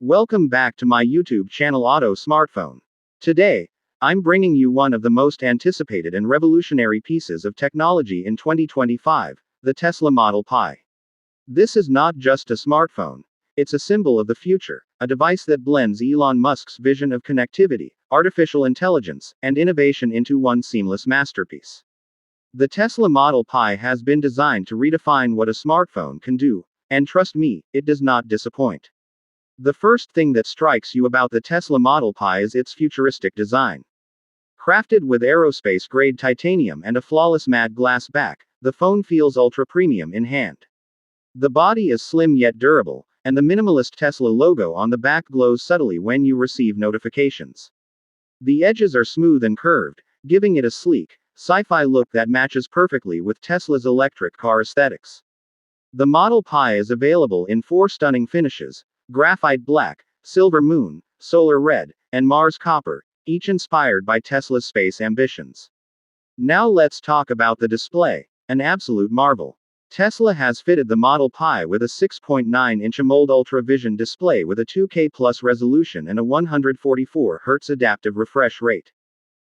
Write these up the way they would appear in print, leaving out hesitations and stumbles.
Welcome back to my YouTube channel Auto Smartphone. Today, I'm bringing you one of the most anticipated and revolutionary pieces of technology in 2025, the Tesla Model Pi. This is not just a smartphone. It's a symbol of the future, a device that blends Elon Musk's vision of connectivity, artificial intelligence, and innovation into one seamless masterpiece. The Tesla Model Pi has been designed to redefine what a smartphone can do, and trust me, it does not disappoint. The first thing that strikes you about the Tesla Model Pi is its futuristic design. Crafted with aerospace-grade titanium and a flawless matte glass back, the phone feels ultra-premium in hand. The body is slim yet durable, and the minimalist Tesla logo on the back glows subtly when you receive notifications. The edges are smooth and curved, giving it a sleek, sci-fi look that matches perfectly with Tesla's electric car aesthetics. The Model Pi is available in 4 stunning finishes: graphite black, silver moon, solar red, and Mars copper, each inspired by Tesla's space ambitions. Now let's talk about the display, an absolute marvel. Tesla has fitted the Model Pi with a 6.9-inch AMOLED UltraVision display with a 2K plus resolution and a 144Hz adaptive refresh rate.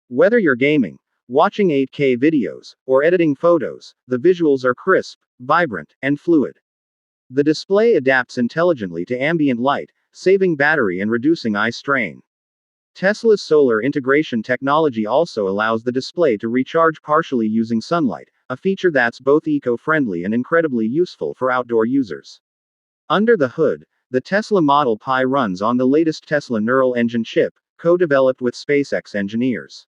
Whether you're gaming, watching 8K videos, or editing photos, the visuals are crisp, vibrant, and fluid. The display adapts intelligently to ambient light, saving battery and reducing eye strain. Tesla's solar integration technology also allows the display to recharge partially using sunlight, a feature that's both eco-friendly and incredibly useful for outdoor users. Under the hood, the Tesla Model Pi runs on the latest Tesla Neural Engine chip, co-developed with SpaceX engineers.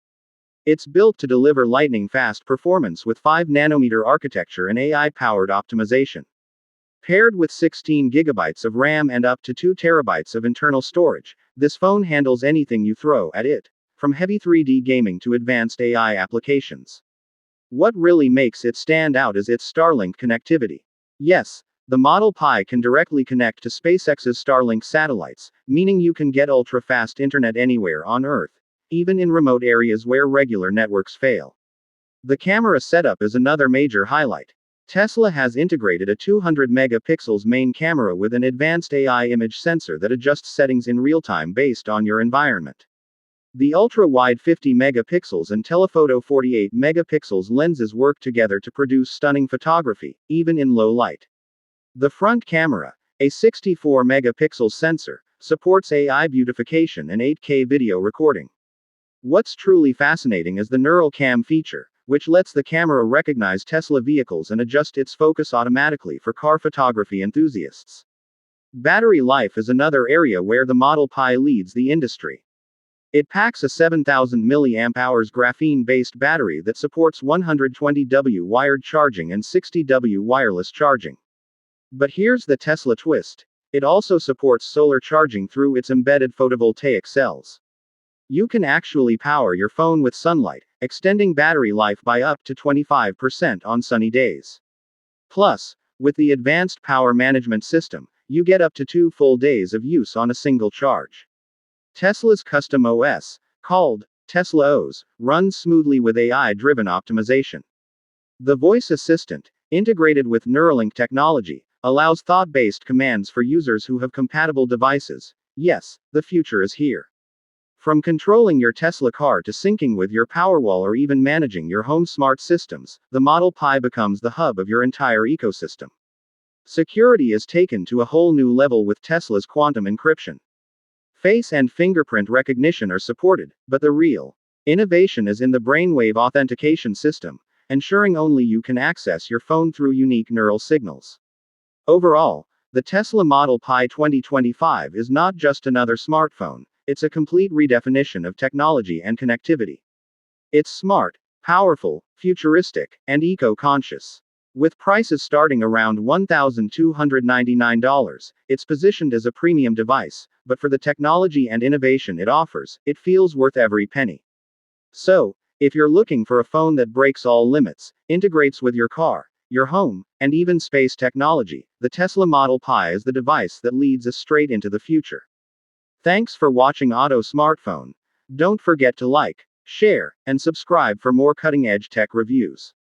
It's built to deliver lightning-fast performance with 5-nanometer architecture and AI-powered optimization. Paired with 16 GB of RAM and up to 2 TB of internal storage, this phone handles anything you throw at it, from heavy 3D gaming to advanced AI applications. What really makes it stand out is its Starlink connectivity. Yes, the Model Pi can directly connect to SpaceX's Starlink satellites, meaning you can get ultra-fast internet anywhere on Earth, even in remote areas where regular networks fail. The camera setup is another major highlight. Tesla has integrated a 200 megapixels main camera with an advanced AI image sensor that adjusts settings in real time based on your environment. The ultra-wide 50 megapixels and telephoto 48 megapixels lenses work together to produce stunning photography, even in low light. The front camera, a 64 megapixel sensor, supports AI beautification and 8K video recording. What's truly fascinating is the Neural Cam feature, which lets the camera recognize Tesla vehicles and adjust its focus automatically for car photography enthusiasts. Battery life is another area where the Model Pi leads the industry. It packs a 7000 mAh graphene-based battery that supports 120W wired charging and 60W wireless charging. But here's the Tesla twist. It also supports solar charging through its embedded photovoltaic cells. You can actually power your phone with sunlight, extending battery life by up to 25% on sunny days. Plus, with the advanced power management system, you get up to 2 full days of use on a single charge. Tesla's custom OS, called Tesla OS, runs smoothly with AI-driven optimization. The voice assistant, integrated with Neuralink technology, allows thought-based commands for users who have compatible devices. Yes, the future is here. From controlling your Tesla car to syncing with your Powerwall or even managing your home smart systems, the Model Pi becomes the hub of your entire ecosystem. Security is taken to a whole new level with Tesla's quantum encryption. Face and fingerprint recognition are supported, but the real innovation is in the brainwave authentication system, ensuring only you can access your phone through unique neural signals. Overall, the Tesla Model Pi 2025 is not just another smartphone. It's a complete redefinition of technology and connectivity. It's smart, powerful, futuristic, and eco-conscious. With prices starting around $1,299, it's positioned as a premium device, but for the technology and innovation it offers, it feels worth every penny. So, if you're looking for a phone that breaks all limits, integrates with your car, your home, and even space technology, the Tesla Model Pi is the device that leads us straight into the future. Thanks for watching Auto Smartphone. Don't forget to like, share, and subscribe for more cutting-edge tech reviews.